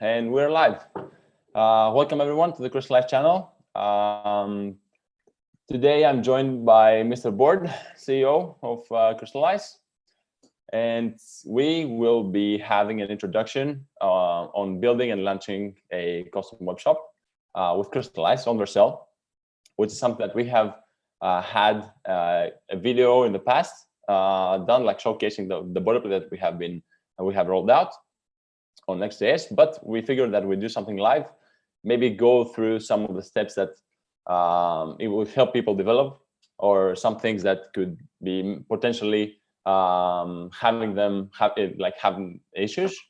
and we're live. Welcome everyone to the Crystallize channel. Today I'm joined by Mr. Board, CEO of Crystallize, and we will be having an introduction on building and launching a custom web shop with Crystallize on Vercel, which is something that we have had a video in the past done, like showcasing the boilerplate that we have rolled out on NextJS, but we figured that we'd do something live, maybe go through some of the steps that it will help people develop, or some things that could be potentially having issues.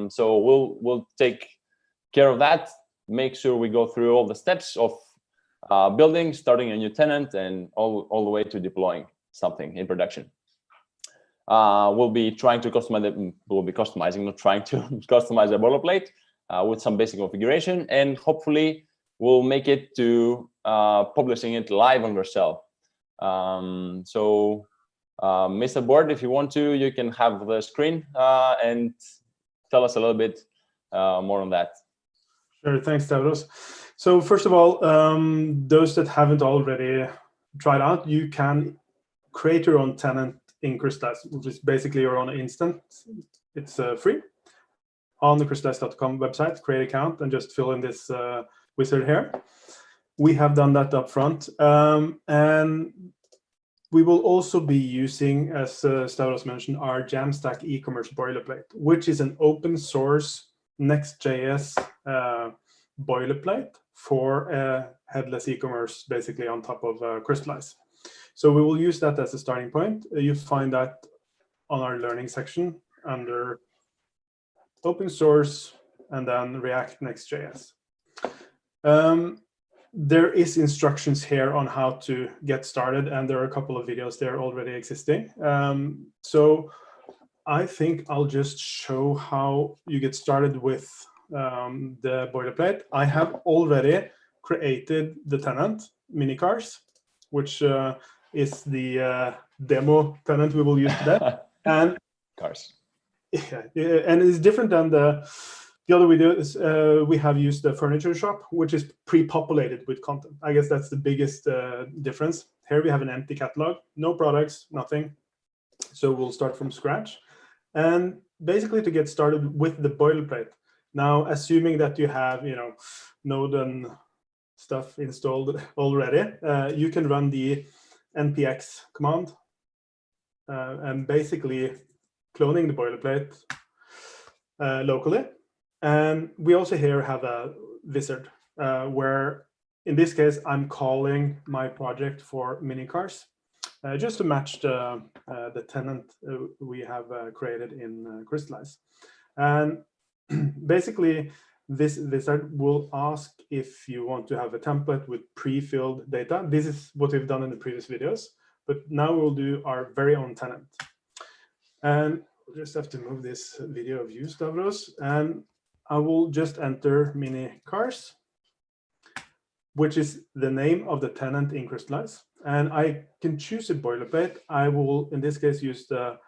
So we'll take care of that, make sure we go through all the steps of building, starting a new tenant, and all the way to deploying something in production. We'll be trying to customize it. We'll be customizing, not trying to customize a boilerplate with some basic configuration, and hopefully we'll make it to publishing it live on Vercel. Mr. Board, if you want to, you can have the screen and tell us a little bit more on that. Sure, thanks, Stavros. So first of all, those that haven't already tried out, you can create your own tenant in Crystallize, which is basically your own instance. It's free on the crystallize.com website. Create an account and just fill in this wizard here. We have done that up front, and we will also be using, as Stavros mentioned, our Jamstack eCommerce boilerplate, which is an open source NextJS boilerplate for headless e-commerce, basically on top of Crystallize. So we will use that as a starting point. You find that on our learning section under open source and then React Next.js. There is instructions here on how to get started, and there are a couple of videos there already existing. So I think I'll just show how you get started with the boilerplate. I have already created the tenant, minicars, which is the demo tenant we will use today. And cars. Yeah, and it's different than the other we do is we have used the furniture shop, which is pre-populated with content. I guess that's the biggest difference. Here we have an empty catalog, no products, nothing. So we'll start from scratch. And basically to get started with the boilerplate. Now, assuming that you have, Node and stuff installed already, you can run the npx command and basically cloning the boilerplate locally. And we also here have a wizard where, in this case, I'm calling my project for minicars just to match the tenant we have created in Crystallize. And basically, this wizard will ask if you want to have a template with pre-filled data. This is what we've done in the previous videos, but now we'll do our very own tenant. And we'll just have to move this video of you, Stavros, and I will just enter mini cars, which is the name of the tenant in Crystallize. And I can choose a boilerplate. I will, in this case, use the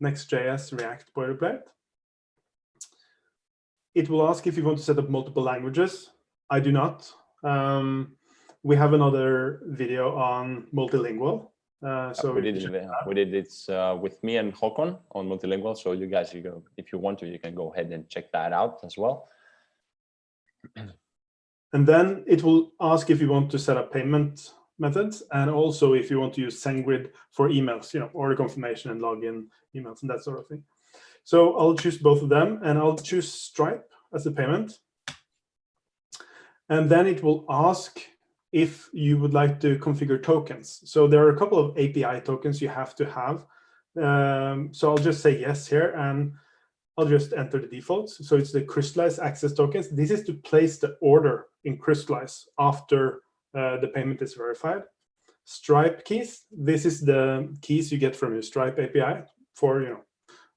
NextJS React boilerplate. It will ask if you want to set up multiple languages. I do not. We have another video on multilingual. So we did it with me and Håkon on multilingual. So you guys, if you want to, you can go ahead and check that out as well. And then it will ask if you want to set up payment methods, and also if you want to use SendGrid for emails, order confirmation and login emails and that sort of thing. So I'll choose both of them, and I'll choose Stripe as a payment. And then it will ask if you would like to configure tokens. So there are a couple of API tokens you have to have. So I'll just say yes here, and I'll just enter the defaults. So it's the Crystallize access tokens. This is to place the order in Crystallize after the payment is verified. Stripe keys. This is the keys you get from your Stripe API for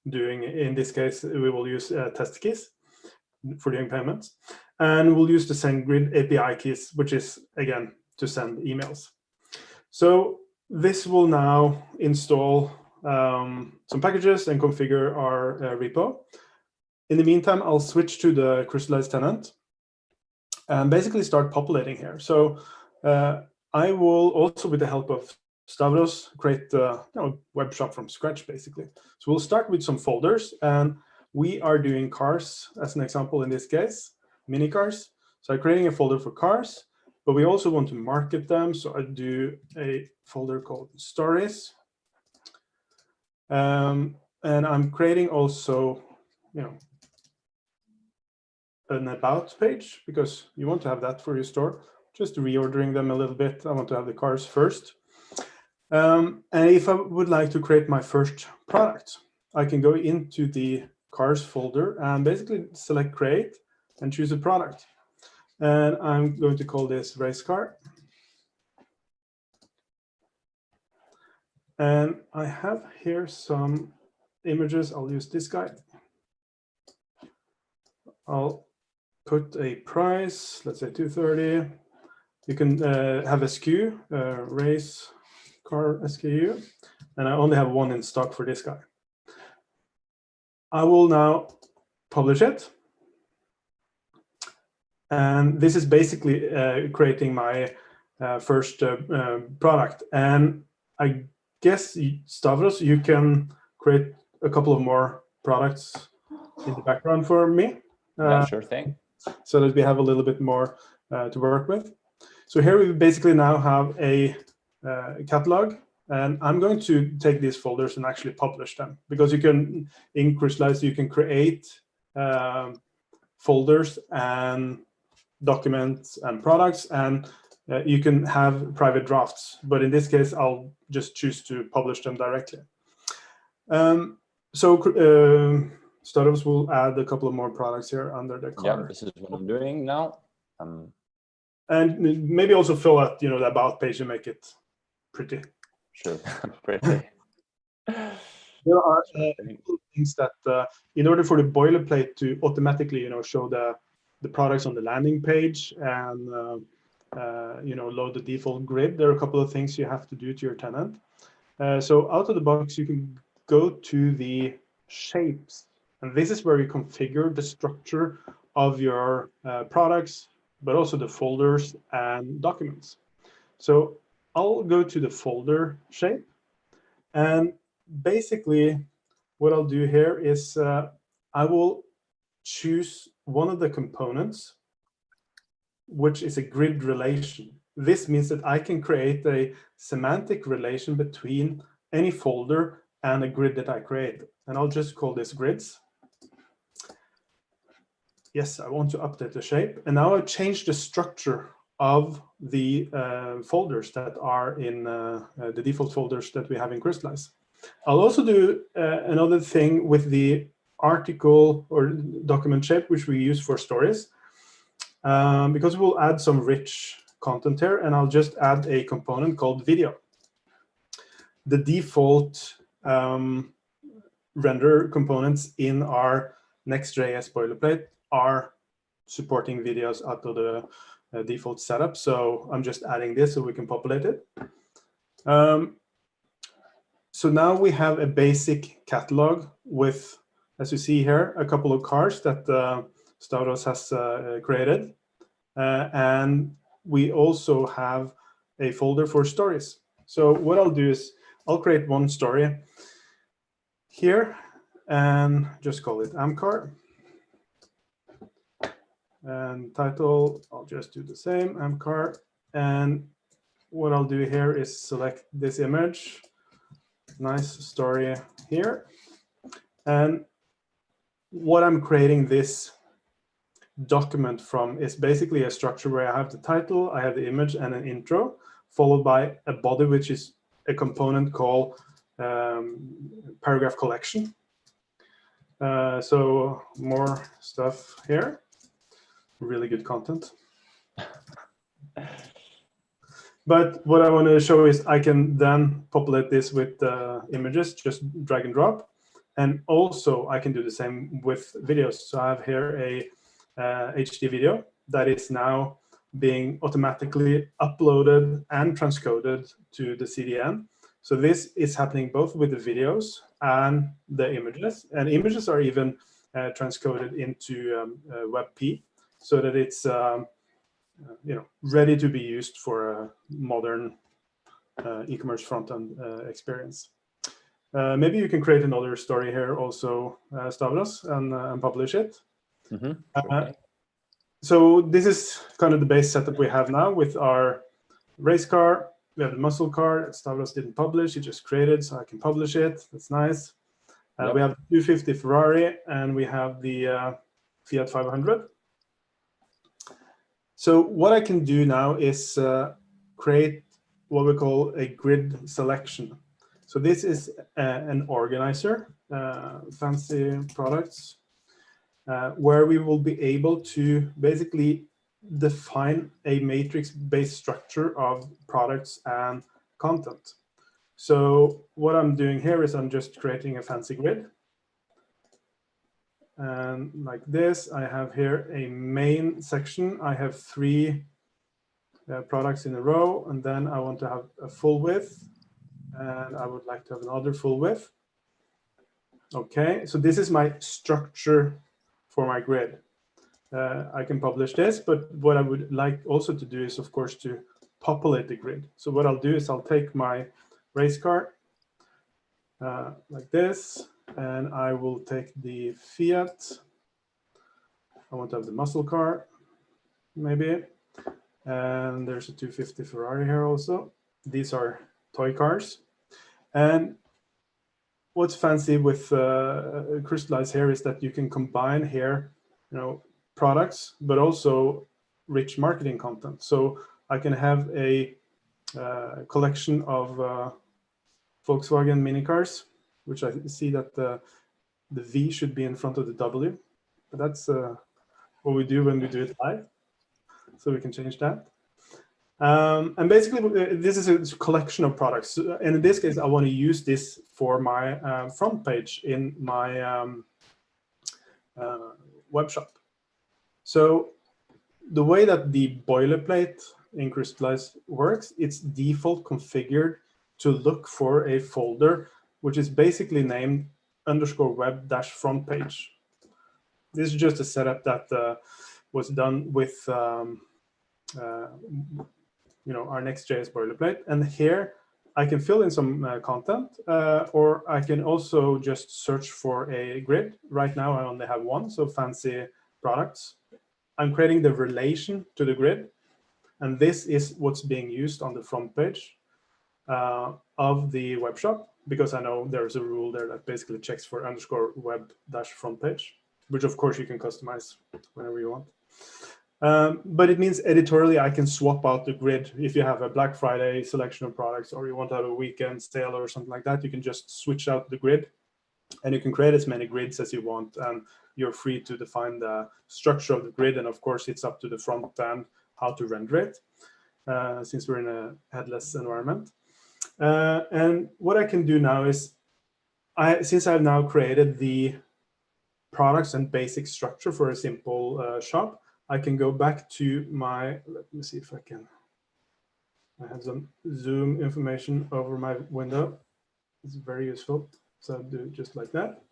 doing, in this case, we will use test keys for doing payments. And we'll use the SendGrid API keys, which is, again, to send emails. So this will now install some packages and configure our repo. In the meantime, I'll switch to the Crystallize tenant and basically start populating here. So I will also, with the help of Stavros, create a web shop from scratch, basically. So we'll start with some folders, and we are doing cars as an example in this case, mini cars. So I'm creating a folder for cars, but we also want to market them. So I do a folder called stories. And I'm creating also, an about page, because you want to have that for your store. Just reordering them a little bit. I want to have the cars first. And if I would like to create my first product, I can go into the cars folder and basically select create and choose a product. And I'm going to call this race car. And I have here some images. I'll use this guy. I'll put a price, let's say 230. You can have a SKU, race car SKU, and I only have one in stock for this guy. I will now publish it. And this is basically creating my first product. And I guess, Stavros, you can create a couple of more products in the background for me. Yeah, sure thing. So that we have a little bit more to work with. So here we basically now have a catalog, and I'm going to take these folders and actually publish them, because you can, in Crystallize, you can create folders and documents and products, and you can have private drafts. But in this case, I'll just choose to publish them directly. Stavros will add a couple of more products here under the car. Yeah, this is what I'm doing now. And maybe also fill out, the about page and make it pretty. Sure, pretty. There are things that, in order for the boilerplate to automatically, show the products on the landing page and, load the default grid, there are a couple of things you have to do to your tenant. So out of the box, you can go to the shapes. And this is where you configure the structure of your products, but also the folders and documents. So I'll go to the folder shape. And basically, what I'll do here is I will choose one of the components, which is a grid relation. This means that I can create a semantic relation between any folder and a grid that I create. And I'll just call this grids. Yes, I want to update the shape. And now I've changed the structure of the folders that are in the default folders that we have in Crystallize. I'll also do another thing with the article or document shape, which we use for stories, because we'll add some rich content here, and I'll just add a component called video. The default render components in our NextJS boilerplate are supporting videos out of the default setup. So I'm just adding this so we can populate it. So now we have a basic catalog with, as you see here, a couple of cars that Stavros has created. And we also have a folder for stories. So what I'll do is I'll create one story here and just call it amcar. And title, I'll just do the same, amcar. And what I'll do here is select this image. Nice story here. And what I'm creating this document from is basically a structure where I have the title, I have the image and an intro, followed by a body, which is a component called paragraph collection. So more stuff here. Really good content. But what I want to show is I can then populate this with images, just drag and drop. And also I can do the same with videos. So I have here a HD video that is now being automatically uploaded and transcoded to the CDN. So this is happening both with the videos and the images. And images are even transcoded into WebP, so that it's ready to be used for a modern e-commerce front-end experience. Maybe you can create another story here also, Stavros, and publish it. Okay. So this is kind of the base setup we have now with our race car. We have the muscle car. Stavros didn't publish, he just created, so I can publish it. That's nice. Yep. We have the 250 Ferrari, and we have the Fiat 500. So what I can do now is create what we call a grid selection. So this is an organizer, fancy products, where we will be able to basically define a matrix-based structure of products and content. So what I'm doing here is I'm just creating a fancy grid. And like this, I have here a main section. I have 3 products in a row, and then I want to have a full width, and I would like to have another full width. Okay, so this is my structure for my grid. I can publish this, but what I would like also to do is, of course, to populate the grid. So what I'll do is I'll take my race car like this, and I will take the Fiat. I want to have the muscle car, maybe. And there's a 250 Ferrari here also. These are toy cars. And what's fancy with Crystallize here is that you can combine here, products, but also rich marketing content. So I can have a collection of Volkswagen mini cars, which I see that the V should be in front of the W, but that's what we do when we do it live. So we can change that. And basically, this is a collection of products. And in this case, I want to use this for my front page in my web shop. So the way that the boilerplate in Crystallize works, it's default configured to look for a folder, which is basically named _web-front page. This is just a setup that was done with our NextJS boilerplate. And here I can fill in some content, or I can also just search for a grid. Right now I only have one, so fancy products. I'm creating the relation to the grid, and this is what's being used on the front page of the web shop, because I know there's a rule there that basically checks for _web-front page, which of course you can customize whenever you want. But it means editorially I can swap out the grid. If you have a Black Friday selection of products, or you want to have a weekend sale or something like that, you can just switch out the grid, and you can create as many grids as you want, and you're free to define the structure of the grid. And of course it's up to the front end how to render it, since we're in a headless environment. And what I can do now is, since I've now created the products and basic structure for a simple shop, I can go back to my, let me see if I can, I have some Zoom information over my window. It's very useful. So I'll do it just like that.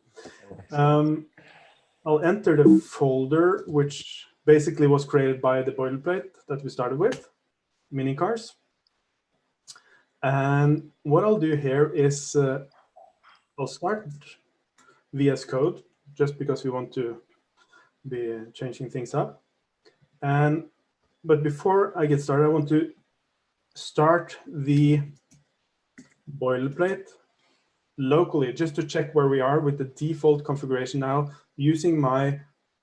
I'll enter the folder, which basically was created by the boilerplate that we started with, mini cars. And what I'll do here is I'll start VS Code, just because we want to be changing things up. But before I get started, I want to start the boilerplate locally, just to check where we are with the default configuration now, using my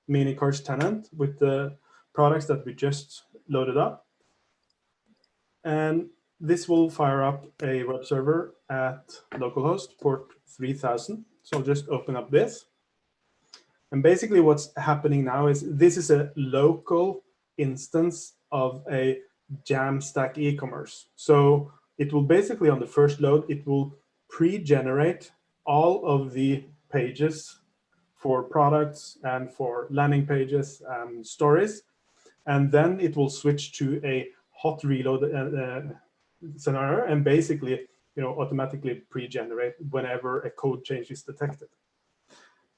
mini cars tenant with the products that we just loaded up. And this will fire up a web server at localhost port 3000. So I'll just open up this. And basically what's happening now is this is a local instance of a Jamstack eCommerce. So it will basically, on the first load, it will pre-generate all of the pages for products and for landing pages and stories. And then it will switch to a hot reload scenario, and basically automatically pre-generate whenever a code change is detected.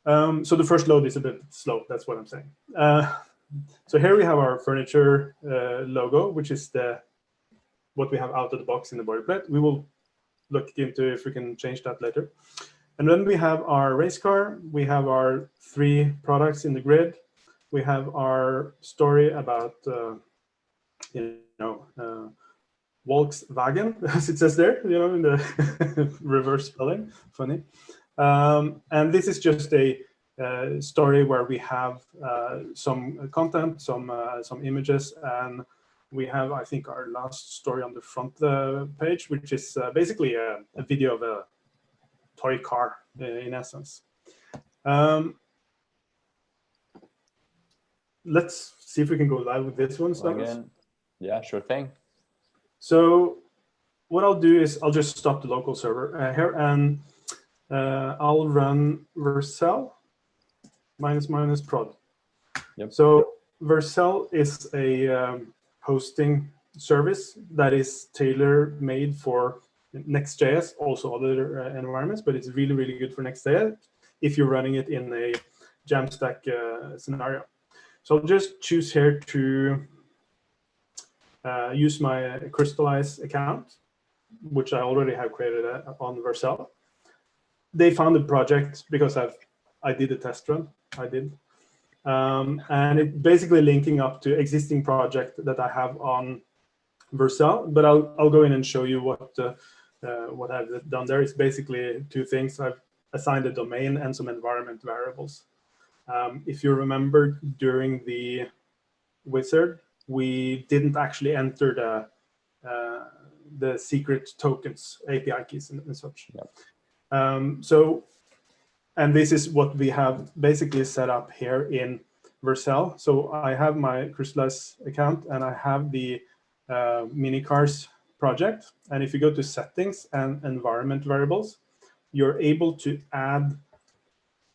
So the first load is a bit slow. That's what I'm saying. So here we have our furniture logo, which is what we have out of the box in the boilerplate. We will look into if we can change that later. And then we have our race car. We have our 3 products in the grid. We have our story about, Volkswagen, as it says there, in the reverse spelling. Funny. And this is just a story where we have some content, some images, and we have, I think, our last story on the front page, which is basically a video of a toy car, in essence. Let's see if we can go live with this one. Again. Yeah, sure thing. So what I'll do is I'll just stop the local server here, and I'll run Vercel -- prod. Yep. So Vercel is a hosting service that is tailor-made for NextJS, also other environments, but it's really, really good for NextJS if you're running it in a Jamstack scenario. So I'll just choose here to use my Crystallize account, which I already have created on Vercel. They found the project because I did a test run. I did. And it's basically linking up to existing project that I have on Vercel, but I'll go in and show you what I've done there. It's basically 2 things. I've assigned a domain and some environment variables. If you remember, during the wizard, we didn't actually enter the secret tokens, API keys, and such. Yep. And this is what we have basically set up here in Vercel. So I have my Crystallize account, and I have the minicars project. And if you go to settings and environment variables, you're able to add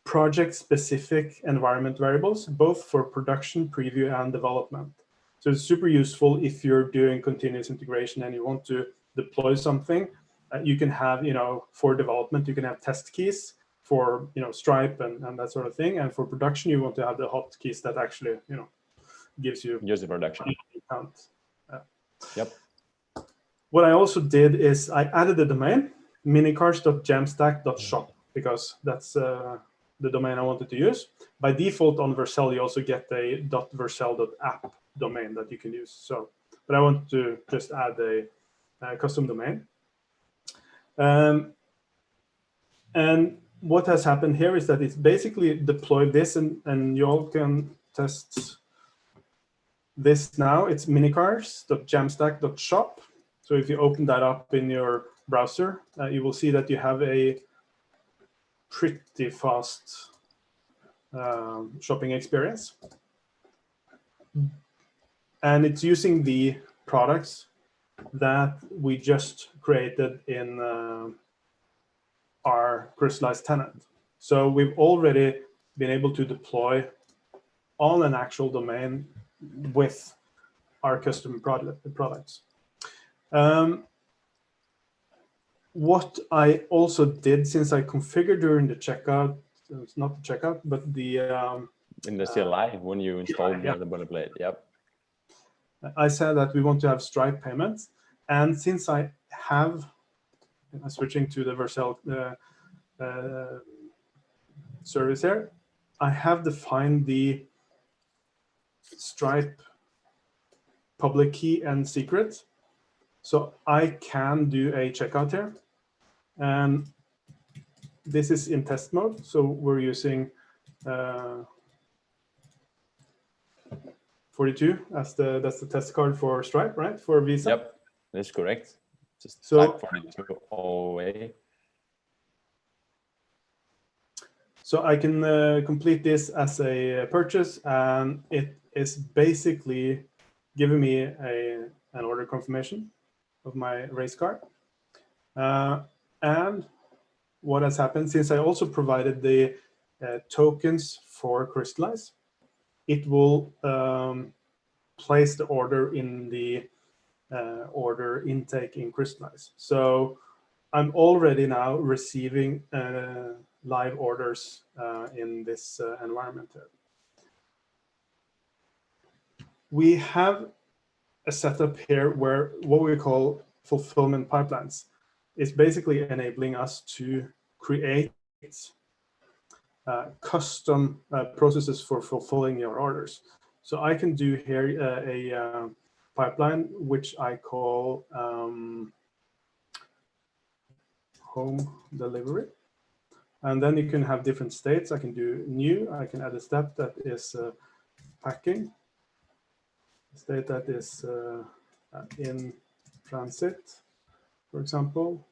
project-specific environment variables, both for production, preview, and development. So it's super useful if you're doing continuous integration and you want to deploy something. You can have, for development, you can have test keys for, Stripe and that sort of thing. And for production, you want to have the hotkeys that actually, gives you user production. Yep. What I also did is I added the domain minicars.jamstack.shop because that's the domain I wanted to use. By default on Vercel, you also get a .vercel.app domain that you can use. So, but I want to just add a custom domain. And what has happened here is that it's basically deployed this, and you all can test this now. It's minicars.jamstack.shop. So if you open that up in your browser, you will see that you have a pretty fast shopping experience. And it's using the products that we just created in our Crystallize tenant. So we've already been able to deploy on an actual domain with our custom products. What I also did, since I configured during the checkout, it's not the checkout, but the in the CLI when you install the boilerplate. Yep. I said that we want to have Stripe payments, and since I'm switching to the Vercel service here, I have defined the Stripe public key and secret, so I can do a checkout here. And this is in test mode, so we're using 42 as that's the test card for Stripe, right? For Visa. Yep, that's correct. Just so type 42 away. So I can complete this as a purchase, and it is basically giving me an order confirmation of my race car. And what has happened, since I also provided the tokens for Crystallize, it will place the order in the order intake in Crystallize. So I'm already now receiving live orders in this environment here. We have a setup here where what we call fulfillment pipelines is basically enabling us to create custom processes for fulfilling your orders. So I can do here a pipeline which I call home delivery. And then you can have different states. I can do new. I can add a step that is packing, a state that is in transit, for example.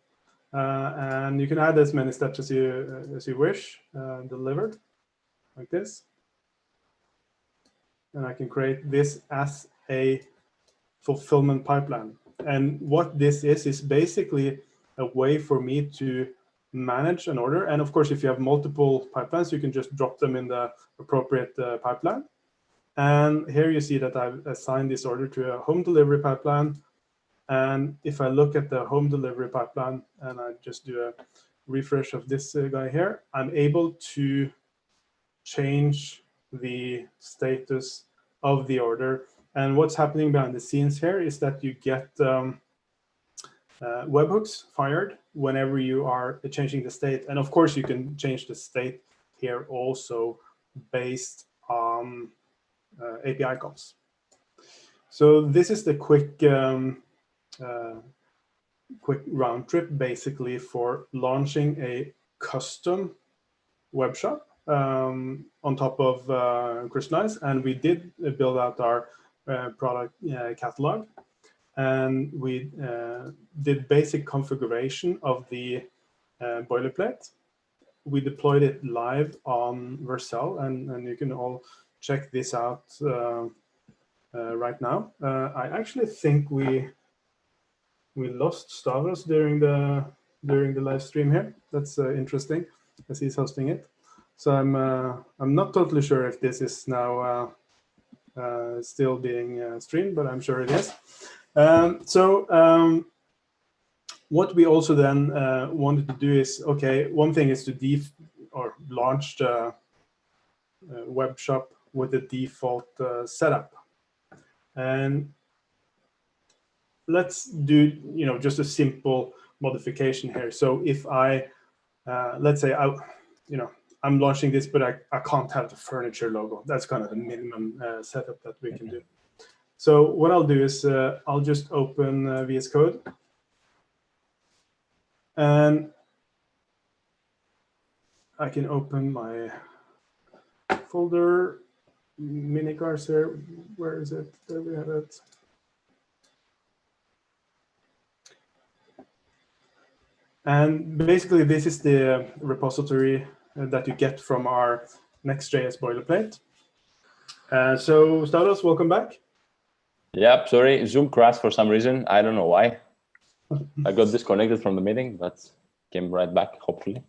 And you can add as many steps as you wish, delivered, like this. And I can create this as a fulfillment pipeline. And what this is basically a way for me to manage an order. And of course, if you have multiple pipelines, you can just drop them in the appropriate pipeline. And here you see that I've assigned this order to a home delivery pipeline. And if I look at the home delivery pipeline and I just do a refresh of this guy here, I'm able to change the status of the order. And what's happening behind the scenes here is that you get webhooks fired whenever you are changing the state. And of course, you can change the state here also based on API calls. So this is the quick round trip basically for launching a custom web shop on top of Crystallize. And we did build out our product catalog. And we did basic configuration of the boilerplate. We deployed it live on Vercel, and you can all check this out right now. I actually think we lost Stavros during the live stream here. That's interesting, as he's hosting it. So I'm not totally sure if this is now still being streamed, but I'm sure it is. What we also then wanted to do is, okay, one thing is to launch the web shop with the default setup. And let's do, just a simple modification here. So if I, let's say I'm launching this, but I can't have the furniture logo. That's kind of the minimum setup that we can do. So what I'll do is I'll just open VS Code. And I can open my folder, mini cars here. Where is it? There we have it. And basically, this is the repository that you get from our NextJS boilerplate. So Stavros, welcome back. Yep, sorry, Zoom crashed for some reason. I don't know why. I got disconnected from the meeting, but came right back, hopefully.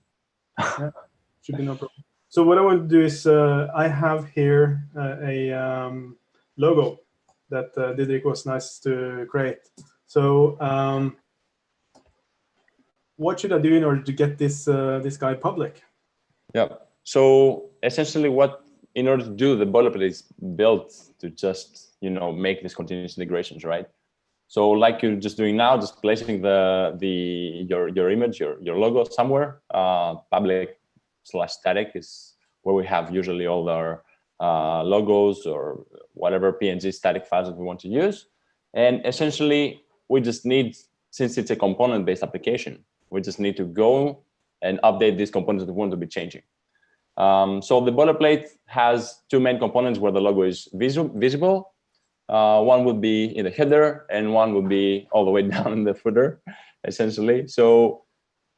Yeah, should be no problem. So what I want to do is I have here a logo that Didrik was nice to create. So what should I do in order to get this this guy public? Yeah. So essentially, in order to do the boilerplate is built to just make these continuous integrations, right? So like you're just doing now, just placing your image, your logo somewhere. Public/static is where we have usually all our logos or whatever PNG static files that we want to use. And essentially, we just need, since it's a component-based application, we just need to go and update these components that we want to be changing. So the boilerplate has two main components where the logo is visible. One would be in the header, and one would be all the way down in the footer, essentially. So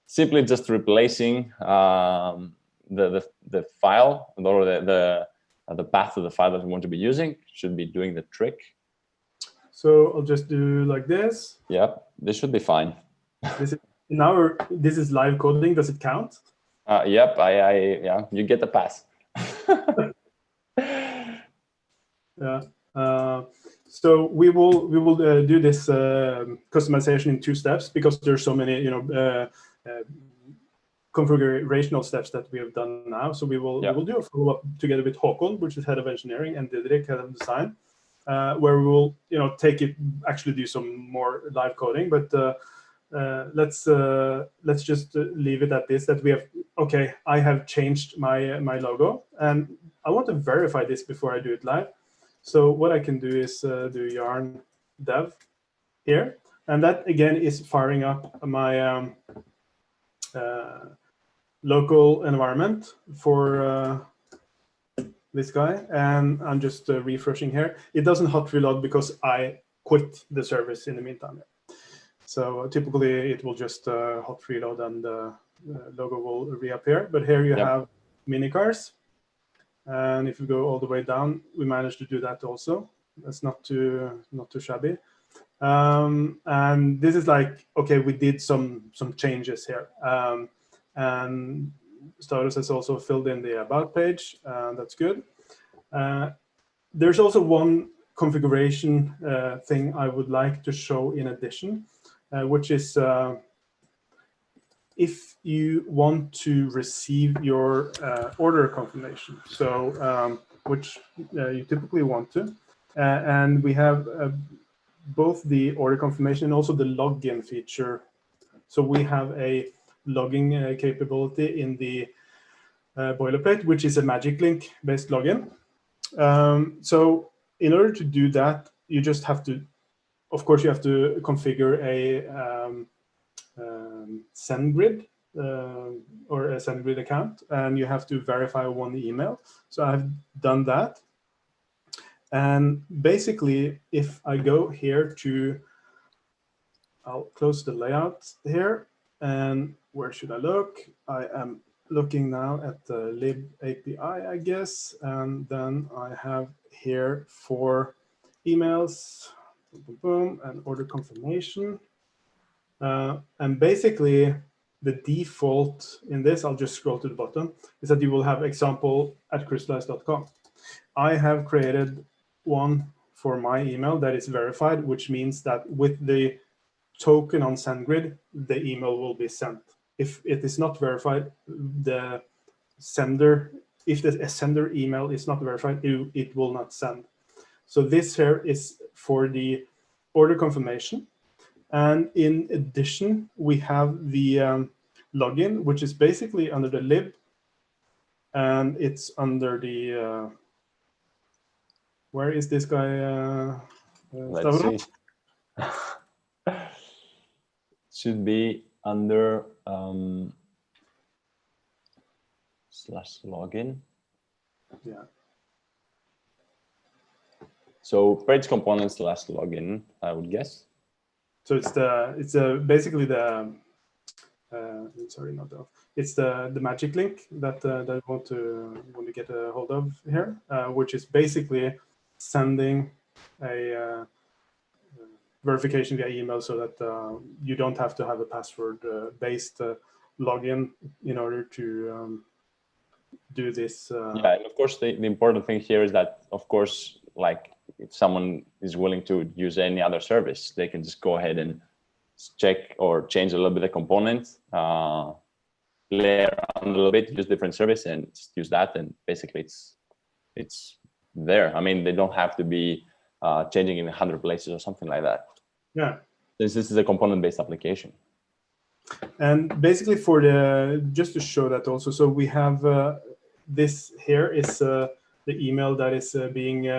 simply just replacing the file or the path of the file that we want to be using should be doing the trick. So I'll just do like this. Yep, this should be fine. This is live coding. Does it count? Yep, yeah, you get the pass. Yeah. So we will do this customization in 2 steps because there's so many configurational steps that we have done now. So we will do a follow-up together with Håkon, which is head of engineering, and Didrik, head of design, where we will take it, actually do some more live coding. But let's just leave it at this, that we have, okay, I have changed my logo, and I want to verify this before I do it live. So what I can do is do yarn dev here, and that again is firing up my local environment for this guy, and I'm just refreshing here. It doesn't hot reload because I quit the service in the meantime. So typically it will just hot reload and the logo will reappear. But here you have mini cars, and if you go all the way down, we managed to do that also. That's not too shabby. And this is like, okay, we did some changes here. And Staros has also filled in the about page, and that's good. There's also one configuration thing I would like to show in addition, which is if you want to receive your order confirmation, so which you typically want to, and we have both the order confirmation and also the login feature. So we have a logging capability in the Boilerplate, which is a magic link based login. So in order to do that, you just have to, of course, you have to configure a SendGrid or a SendGrid account, and you have to verify one email. So I've done that. And basically, if I go here to, I'll close the layout here, and where should I look? I am looking now at the lib API, I guess, and then I have here for emails, boom, boom, and order confirmation. And basically, the default in this, I'll just scroll to the bottom, is that you will have example at crystallize.com. I have created one for my email that is verified, which means that with the token on SendGrid, the email will be sent. If it is not verified, the sender, if the sender email is not verified, it will not send. So this here is for the order confirmation. And in addition, we have the login, which is basically under the lib, and it's under the, where is this guy? Let's see. Should be under /login. Yeah. So page component /login, I would guess. So it's basically the sorry, not the, it's the magic link that I want to get a hold of here, which is basically sending a verification via email, so that you don't have to have a password based login in order to do this. Yeah, and of course the important thing here is that, of course, like if someone is willing to use any other service, they can just go ahead and check or change a little bit the component, play around a little bit, use different service, and just use that, and basically it's there. I mean, they don't have to be changing in 100 places or something like that. Yeah. Since this is a component-based application. And basically for the, just to show that also, so we have this here is the email that is being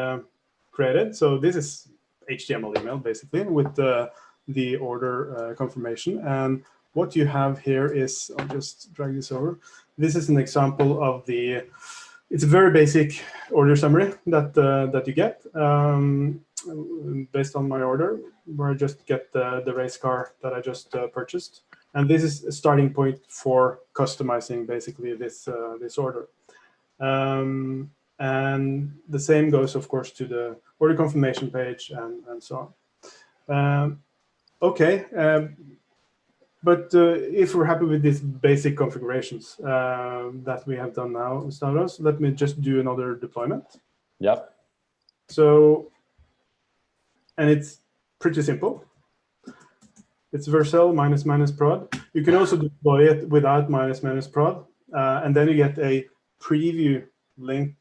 created. So this is HTML email basically with the order confirmation. And what you have here is, I'll just drag this over. This is an example of the, it's a very basic order summary that you get based on my order, where I just get the race car that I just purchased. And this is a starting point for customizing basically this order. And the same goes, of course, to the order confirmation page and so on. Okay, but if we're happy with these basic configurations that we have done now, Stavros, let me just do another deployment. Yep. So, and it's pretty simple. It's Vercel --prod. You can also deploy it without --prod, and then you get a preview link,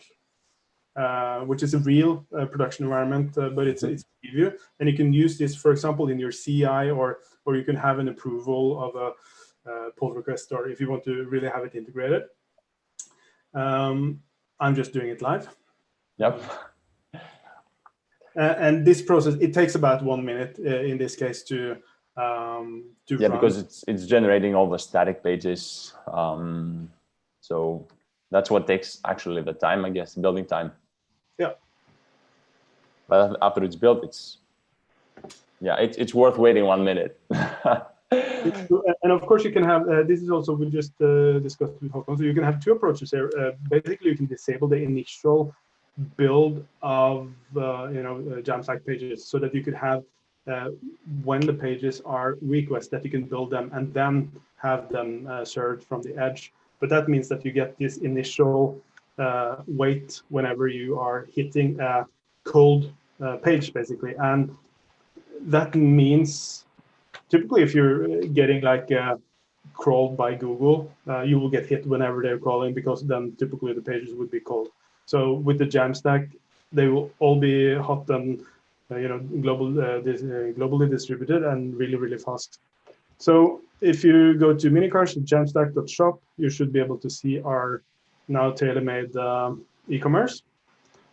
which is a real production environment, but it's a preview, and you can use this, for example, in your CI, or you can have an approval of a pull request, or if you want to really have it integrated. I'm just doing it live. Yep. And this process, it takes about 1 minute in this case to run. Because it's generating all the static pages. So that's what takes actually the time, I guess, building time. Yeah. But after it's built, it's worth waiting 1 minute. And of course, you can have, this is also, we just discussed with Håkon, so you can have two approaches here. Basically, you can disable the initial build of Jamstack pages, so that you could have, when the pages are requests, that you can build them and then have them served from the edge. But that means that you get this initial wait whenever you are hitting a cold page, basically. And that means typically if you're getting like crawled by Google, you will get hit whenever they're crawling, because then typically the pages would be cold. So with the Jamstack, they will all be hot and globally distributed and really, really fast. So if you go to minicars, jamstack.shop, you should be able to see our now tailor-made e-commerce.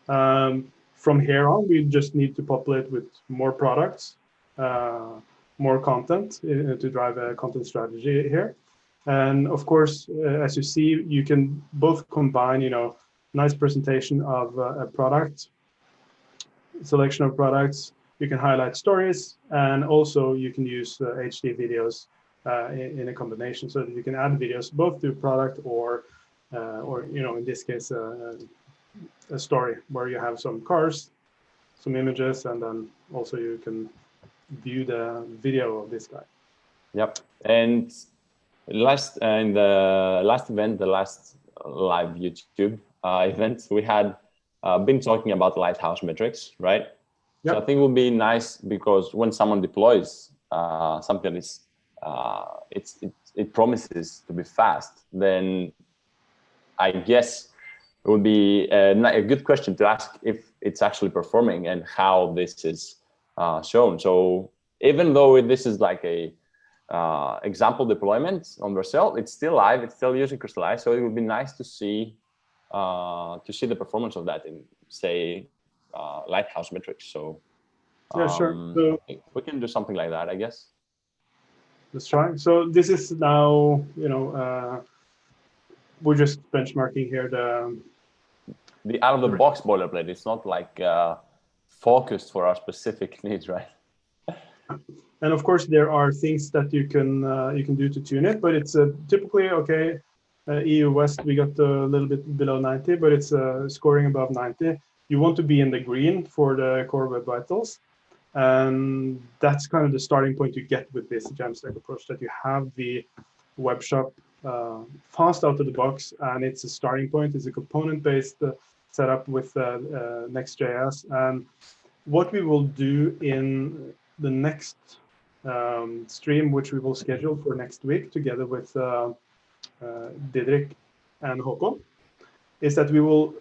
From here on, we just need to populate with more products, more content to drive a content strategy here. And of course, as you see, you can both combine, nice presentation of a product, selection of products. You can highlight stories, and also you can use HD videos in a combination, so that you can add videos both to product or in this case, a story where you have some cars, some images, and then also you can view the video of this guy. Yep. And in the last event, the last live YouTube event, we had been talking about lighthouse metrics, right? Yep. So I think it would be nice, because when someone deploys something it promises to be fast, then I guess it would be a good question to ask if it's actually performing and how this is shown. So even though this is like a example deployment on Vercel, it's still live, it's still using Crystallize. So it would be nice to see the performance of that in, say, lighthouse metrics. So yeah, sure. So we can do something like that, I guess. Let's try. So this is now, we're just benchmarking here the out-of-the-box boilerplate. It's not like focused for our specific needs, right? And of course, there are things that you can do to tune it, but it's typically okay. EU West, we got a little bit below 90, but it's scoring above 90. You want to be in the green for the core web vitals, and that's kind of the starting point you get with this Jamstack approach. That you have the web shop fast out of the box, and it's a starting point. It's a component-based setup with NextJS, and what we will do in the next stream, which we will schedule for next week together with Didrik and Håkon, is that we will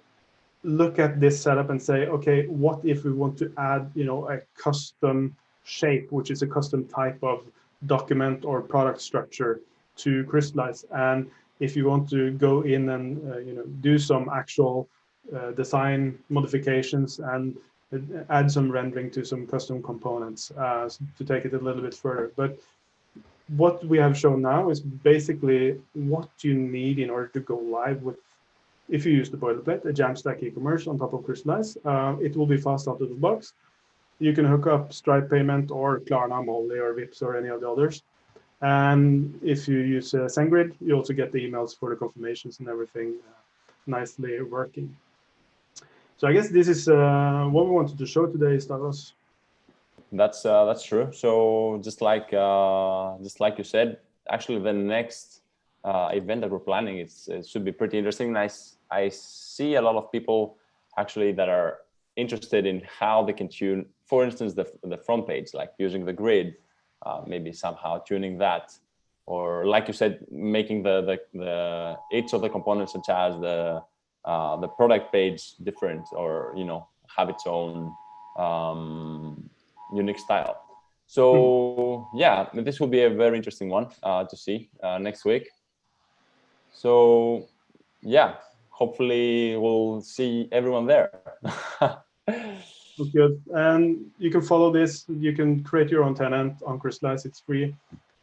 look at this setup and say, okay, what if we want to add, a custom shape, which is a custom type of document or product structure to Crystallize, and if you want to go in and do some actual design modifications and add some rendering to some custom components to take it a little bit further. But what we have shown now is basically what you need in order to go live with. If you use the boilerplate, a Jamstack e-commerce on top of Crystallize, it will be fast out of the box. You can hook up Stripe payment or Klarna, Molly, or Vipps, or any of the others. And if you use SendGrid, you also get the emails for the confirmations and everything nicely working. So I guess this is what we wanted to show today, Stavros. That's true. So just like you said, actually the next event that we're planning, it should be pretty interesting. I see a lot of people actually that are interested in how they can tune, for instance, the front page, like using the grid maybe somehow tuning that, or like you said, making the each of the components, such as the product page, different, or have its own unique style. So yeah, this will be a very interesting one to see next week. So yeah, hopefully we'll see everyone there. Good. And you can follow this. You can create your own tenant on Crystallize. It's free.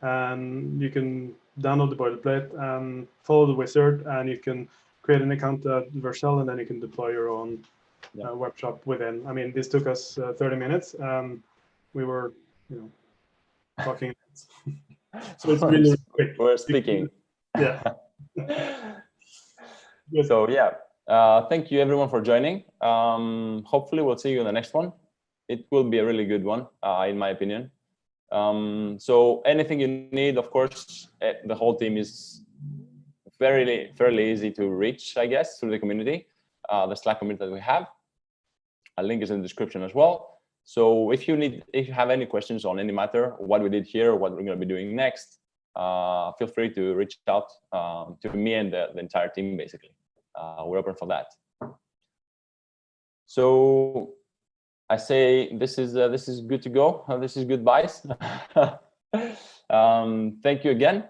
And you can download the boilerplate and follow the wizard. And you can create an account at Vercel, and then you can deploy your own web shop within. I mean, this took us 30 minutes. We were, talking. So it's really quick. We're speaking. Yeah. So yeah. Thank you everyone for joining. Hopefully we'll see you in the next one. It will be a really good one, in my opinion. So anything you need, of course, the whole team is fairly easy to reach, I guess, through the community, the Slack community that we have. A link is in the description as well. So if you have any questions on any matter, what we did here, what we're going to be doing next, feel free to reach out to me and the entire team, basically. We're open for that. So I say this is good to go. This is goodbyes. Thank you again.